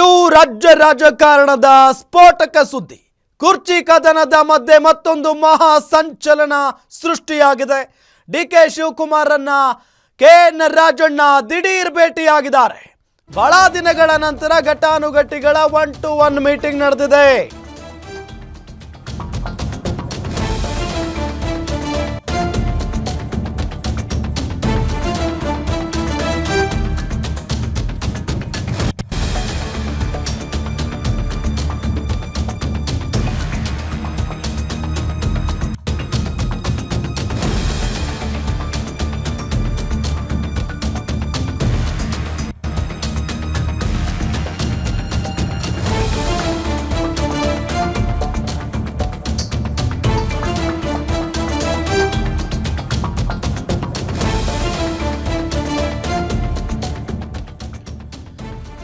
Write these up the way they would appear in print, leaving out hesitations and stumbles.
ಇದು ರಾಜ್ಯ ರಾಜಕಾರಣದ ಸ್ಫೋಟಕ ಸುದ್ದಿ. ಕುರ್ಚಿ ಕದನದ ಮಧ್ಯೆ ಮತ್ತೊಂದು ಮಹಾ ಸಂಚಲನ ಸೃಷ್ಟಿಯಾಗಿದೆ. ಡಿಕೆ ಶಿವಕುಮಾರನ್ನ ಕೆಎನ್ ರಾಜಣ್ಣ ದಿಢೀರ್ ಭೇಟಿಯಾಗಿದ್ದಾರೆ. ಬಹಳ ದಿನಗಳ ನಂತರ ಘಟಾನುಘಟಿಗಳ 1-to-1 ಮೀಟಿಂಗ್ ನಡೆದಿದೆ.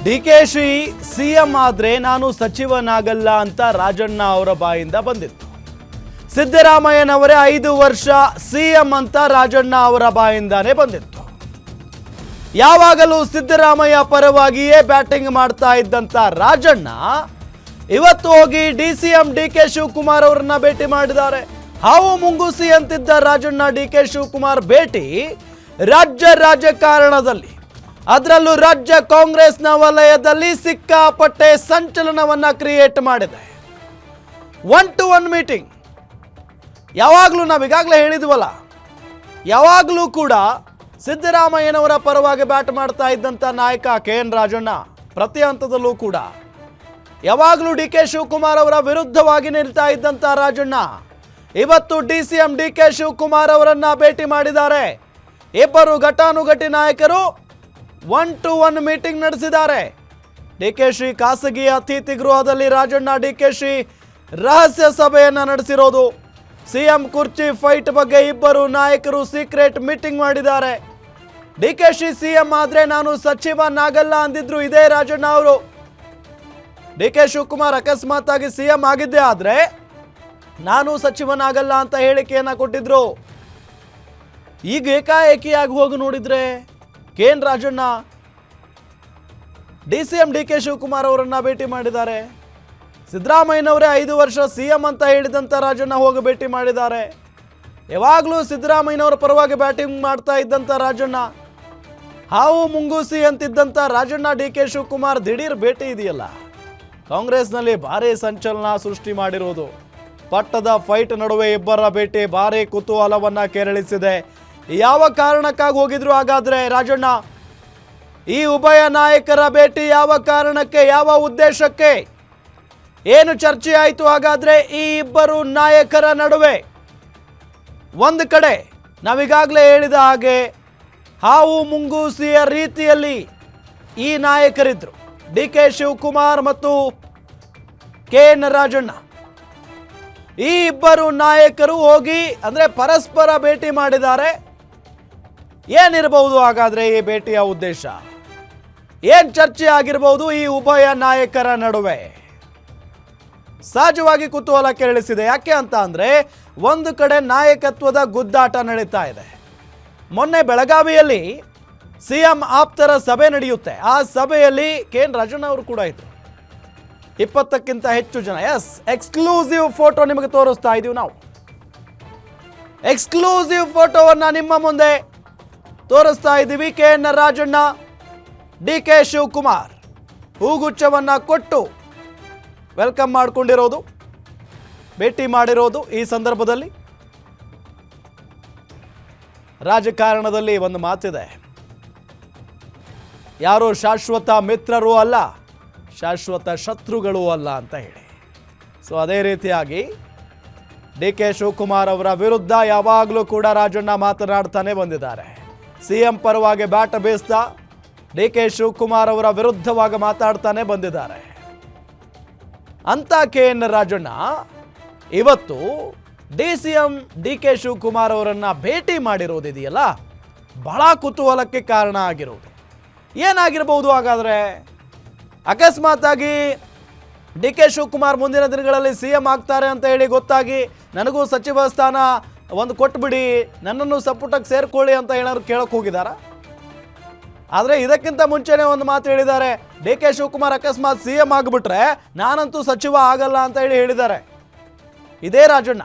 ಡಿಕೆಶಿ ಸಿಎಂ ಆದ್ರೆ ನಾನು ಸಚಿವನಾಗಲ್ಲ ಅಂತ ರಾಜಣ್ಣ ಅವರ ಬಾಯಿಂದ ಬಂದಿತ್ತು. ಸಿದ್ದರಾಮಯ್ಯನವರೇ 5 ವರ್ಷ ಸಿಎಂ ಅಂತ ರಾಜಣ್ಣ ಅವರ ಬಾಯಿಂದಾನೇ ಬಂದಿತ್ತು. ಯಾವಾಗಲೂ ಸಿದ್ದರಾಮಯ್ಯ ಪರವಾಗಿಯೇ ಬ್ಯಾಟಿಂಗ್ ಮಾಡ್ತಾ ಇದ್ದಂತ ರಾಜಣ್ಣ ಇವತ್ತು ಹೋಗಿ ಡಿಸಿಎಂ ಡಿಕೆ ಶಿವಕುಮಾರ್ ಅವರನ್ನ ಭೇಟಿ ಮಾಡಿದ್ದಾರೆ. ಹಾವು ಮುಂಗುಸಿ ಅಂತಿದ್ದ ರಾಜಣ್ಣ ಡಿಕೆ ಶಿವಕುಮಾರ್ ಭೇಟಿ ರಾಜ್ಯ ರಾಜಕಾರಣದಲ್ಲಿ, ಅದರಲ್ಲೂ ರಾಜ್ಯ ಕಾಂಗ್ರೆಸ್ನ ವಲಯದಲ್ಲಿ ಸಿಕ್ಕಾಪಟ್ಟೆ ಸಂಚಲನವನ್ನ ಕ್ರಿಯೇಟ್ ಮಾಡಿದೆ. 1-to-1 meeting. ಯಾವಾಗಲೂ ನಾವೀಗಾಗಲೇ ಹೇಳಿದ್ವಲ್ಲ, ಯಾವಾಗಲೂ ಕೂಡ ಸಿದ್ದರಾಮಯ್ಯನವರ ಪರವಾಗಿ ಬ್ಯಾಟ್ ಮಾಡ್ತಾ ಇದ್ದಂಥ ನಾಯಕ ಕೆಎನ್ ರಾಜಣ್ಣ ಪ್ರತಿ ಹಂತದಲ್ಲೂ ಕೂಡ ಯಾವಾಗಲೂ ಡಿಕೆ ಶಿವಕುಮಾರ್ ಅವರ ವಿರುದ್ಧವಾಗಿ ನಿಲ್ತಾ ಇದ್ದಂಥ ರಾಜಣ್ಣ ಇವತ್ತು ಡಿಸಿಎಂ ಡಿಕೆ ಶಿವಕುಮಾರ್ ಅವರನ್ನ ಭೇಟಿ ಮಾಡಿದ್ದಾರೆ. ಇಬ್ಬರು ಘಟಾನುಘಟಿ ನಾಯಕರು 1-to-1 ಮೀಟಿಂಗ್ ನಡೆಸಿದ್ದಾರೆ. ಡಿಕೆಶಿ ಖಾಸಗಿ ಅತಿಥಿ ಗೃಹದಲ್ಲಿ ರಾಜಣ್ಣ ಡಿಕೆಶಿ ರಹಸ್ಯ ಸಭೆಯನ್ನ ನಡೆಸಿರೋದು. ಸಿಎಂ ಕುರ್ಚಿ ಫೈಟ್ ಬಗ್ಗೆ ಇಬ್ಬರು ನಾಯಕರು ಸೀಕ್ರೆಟ್ ಮೀಟಿಂಗ್ ಮಾಡಿದ್ದಾರೆ. ಡಿಕೆಶಿ ಸಿಎಂ ಆದ್ರೆ ನಾನು ಸಚಿವನಾಗಲ್ಲ ಅಂದಿದ್ರು ಇದೇ ರಾಜಣ್ಣ ಅವರು. ಡಿಕೆ ಶಿವಕುಮಾರ್ ಅಕಸ್ಮಾತ್ ಆಗಿ ಸಿಎಂ ಆಗಿದ್ದೇ ಆದ್ರೆ ನಾನು ಸಚಿವನಾಗಲ್ಲ ಅಂತ ಹೇಳಿಕೆಯನ್ನ ಕೊಟ್ಟಿದ್ರು. ಈಗ ಏಕಾಏಕಿಯಾಗಿ ಹೋಗಿ ನೋಡಿದ್ರೆ KN Rajanna DCM DK Shivakumar ಅವರನ್ನ ಭೇಟಿ ಮಾಡಿದ್ದಾರೆ. ಸಿದ್ದರಾಮಯ್ಯನವರೇ 5 ವರ್ಷ ಸಿಎಂ ಅಂತ ಹೇಳಿದಂಥ ರಾಜಣ್ಣ ಹೋಗಿ ಭೇಟಿ ಮಾಡಿದ್ದಾರೆ. ಯಾವಾಗಲೂ ಸಿದ್ದರಾಮಯ್ಯನವರ ಪರವಾಗಿ ಬ್ಯಾಟಿಂಗ್ ಮಾಡ್ತಾ ಇದ್ದಂಥ ರಾಜಣ್ಣ, ಹಾವು ಮುಂಗೂಸಿ ಅಂತಿದ್ದಂಥ ರಾಜಣ್ಣ ಡಿಕೆ ಶಿವಕುಮಾರ್ ದಿಢೀರ್ ಭೇಟಿ ಇದೆಯಲ್ಲ, ಕಾಂಗ್ರೆಸ್ನಲ್ಲಿ ಭಾರಿ ಸಂಚಲನ ಸೃಷ್ಟಿ ಮಾಡಿರೋದು. ಪಟ್ಟದ ಫೈಟ್ ನಡುವೆ ಇಬ್ಬರ ಭೇಟಿ ಭಾರಿ ಕುತೂಹಲವನ್ನ ಕೆರಳಿಸಿದೆ. ಯಾವ ಕಾರಣಕ್ಕಾಗಿ ಹೋಗಿದ್ರು ಹಾಗಾದ್ರೆ ರಾಜಣ್ಣ? ಈ ಉಭಯ ನಾಯಕರ ಭೇಟಿ ಯಾವ ಕಾರಣಕ್ಕೆ, ಯಾವ ಉದ್ದೇಶಕ್ಕೆ, ಏನು ಚರ್ಚೆ ಆಯಿತು ಹಾಗಾದ್ರೆ ಈ ಇಬ್ಬರು ನಾಯಕರ ನಡುವೆ? ಒಂದು ಕಡೆ ನಾವೀಗಾಗಲೇ ಹೇಳಿದ ಹಾಗೆ ಹಾವು ಮುಂಗೂಸಿಯ ರೀತಿಯಲ್ಲಿ ಈ ನಾಯಕರಿದ್ರು, ಡಿಕೆ ಶಿವಕುಮಾರ್ ಮತ್ತು ಕೆಎನ್ ರಾಜಣ್ಣ. ಈ ಇಬ್ಬರು ನಾಯಕರು ಹೋಗಿ ಅಂದ್ರೆ ಪರಸ್ಪರ ಭೇಟಿ ಮಾಡಿದ್ದಾರೆ. ಏನಿರಬಹುದು ಹಾಗಾದ್ರೆ ಈ ಭೇಟಿಯ ಉದ್ದೇಶ? ಏನ್ ಚರ್ಚೆ ಆಗಿರಬಹುದು ಈ ಉಭಯ ನಾಯಕರ ನಡುವೆ? ಸಹಜವಾಗಿ ಕುತೂಹಲ ಕೆರಳಿಸಿದೆ. ಯಾಕೆ ಅಂತ ಅಂದ್ರೆ ಒಂದು ಕಡೆ ನಾಯಕತ್ವದ ಗುದ್ದಾಟ ನಡೀತಾ ಇದೆ. ಮೊನ್ನೆ ಬೆಳಗಾವಿಯಲ್ಲಿ ಸಿಎಂ ಆಪ್ತರ ಸಭೆ ನಡೆಯುತ್ತೆ. ಆ ಸಭೆಯಲ್ಲಿ ಕೆಎನ್ ರಾಜಣ್ಣ ಅವರು ಕೂಡ ಇದ್ರು. 20ಕ್ಕಿಂತ ಹೆಚ್ಚು ಜನ. ಎಸ್, ಎಕ್ಸ್ಕ್ಲೂಸಿವ್ ಫೋಟೋ ನಿಮಗೆ ತೋರಿಸ್ತಾ ಇದೀವಿ ನಾವು. ಎಕ್ಸ್ಕ್ಲೂಸಿವ್ ಫೋಟೋವನ್ನ ನಿಮ್ಮ ಮುಂದೆ ತೋರಿಸ್ತಾ ಇದ್ದೀವಿ. ಕೆಎನ್ ರಾಜಣ್ಣ ಡಿಕೆ ಶಿವಕುಮಾರ್ ಹೂಗುಚ್ಛವನ್ನ ಕೊಟ್ಟು ವೆಲ್ಕಮ್ ಮಾಡಿಕೊಂಡಿರೋದು, ಭೇಟಿ ಮಾಡಿರೋದು. ಈ ಸಂದರ್ಭದಲ್ಲಿ ರಾಜಕಾರಣದಲ್ಲಿ ಒಂದು ಮಾತಿದೆ, ಯಾರು ಶಾಶ್ವತ ಮಿತ್ರರೂ ಅಲ್ಲ, ಶಾಶ್ವತ ಶತ್ರುಗಳೂ ಅಲ್ಲ ಅಂತ ಹೇಳಿ. ಸೊ ಅದೇ ರೀತಿಯಾಗಿ ಡಿಕೆ ಶಿವಕುಮಾರ್ ಅವರ ವಿರುದ್ಧ ಯಾವಾಗಲೂ ಕೂಡ ರಾಜಣ್ಣ ಮಾತನಾಡ್ತಾನೆ ಬಂದಿದ್ದಾರೆ. ಸಿಎಂ ಪರವಾಗಿ ಬ್ಯಾಟ್ ಬೀಸ್ತಾ ಡಿಕೆ ಶಿವಕುಮಾರ್ ಅವರ ವಿರುದ್ಧವಾಗಿ ಮಾತಾಡ್ತಾನೆ ಬಂದಿದ್ದಾರೆ ಅಂತ ಕೆಎನ್ ರಾಜಣ್ಣ ಇವತ್ತು ಡಿಸಿಎಂ ಡಿಕೆ ಶಿವಕುಮಾರ್ ಅವರನ್ನ ಭೇಟಿ ಮಾಡಿರೋದಿದೆಯಲ್ಲ, ಬಹಳ ಕುತೂಹಲಕ್ಕೆ ಕಾರಣ ಆಗಿರೋದು. ಏನಾಗಿರಬಹುದು ಹಾಗಾದ್ರೆ? ಅಕಸ್ಮಾತ್ ಆಗಿ ಡಿಕೆ ಶಿವಕುಮಾರ್ ಮುಂದಿನ ದಿನಗಳಲ್ಲಿ ಸಿಎಂ ಆಗ್ತಾರೆ ಅಂತ ಹೇಳಿ ಗೊತ್ತಾಗಿ ನನಗೂ ಸಚಿವ ಸ್ಥಾನ ಒಂದು ಕೊಟ್ಬಿಡಿ, ನನ್ನನ್ನು ಸಂಪುಟಕ್ಕೆ ಸೇರ್ಕೊಳ್ಳಿ ಅಂತ ಏನಾದ್ರು ಕೇಳಕ್ಕೆ ಹೋಗಿದಾರ? ಆದರೆ ಇದಕ್ಕಿಂತ ಮುಂಚೆನೇ ಒಂದು ಮಾತು ಹೇಳಿದ್ದಾರೆ. ಡಿ ಕೆ ಶಿವಕುಮಾರ್ ಅಕಸ್ಮಾತ್ CM ಆಗಿಬಿಟ್ರೆ ನಾನಂತೂ ಸಚಿವ ಆಗಲ್ಲ ಅಂತ ಹೇಳಿದ್ದಾರೆ. ಇದೇ ರಾಜಣ್ಣ.